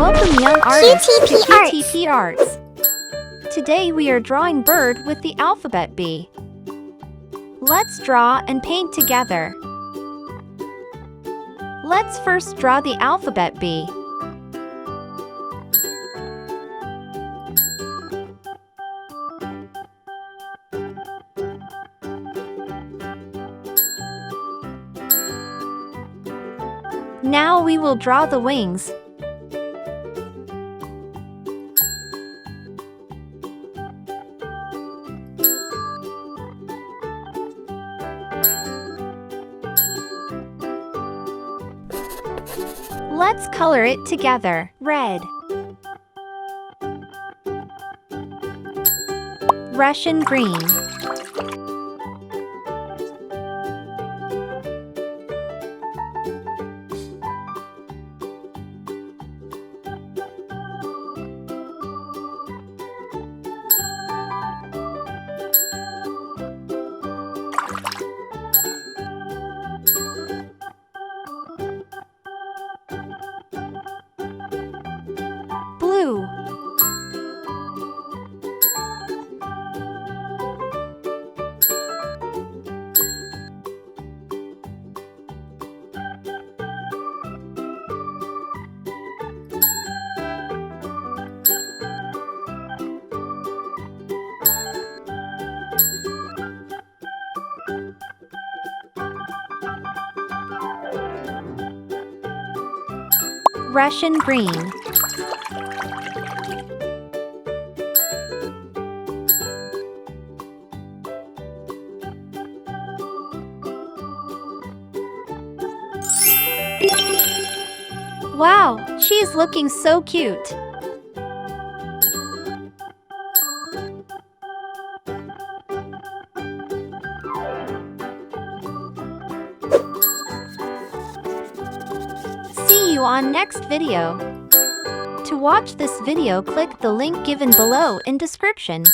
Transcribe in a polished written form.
Welcome young artists to QTP Arts. QTP Arts. Today we are drawing bird with the alphabet B. Let's draw and paint together. Let's first draw the alphabet B. Now we will draw the wings. Let's color it together. Red, Russian green, blue, Russian green, wow, she is looking so cute. See you on next video. To watch this video, click the link given below in description.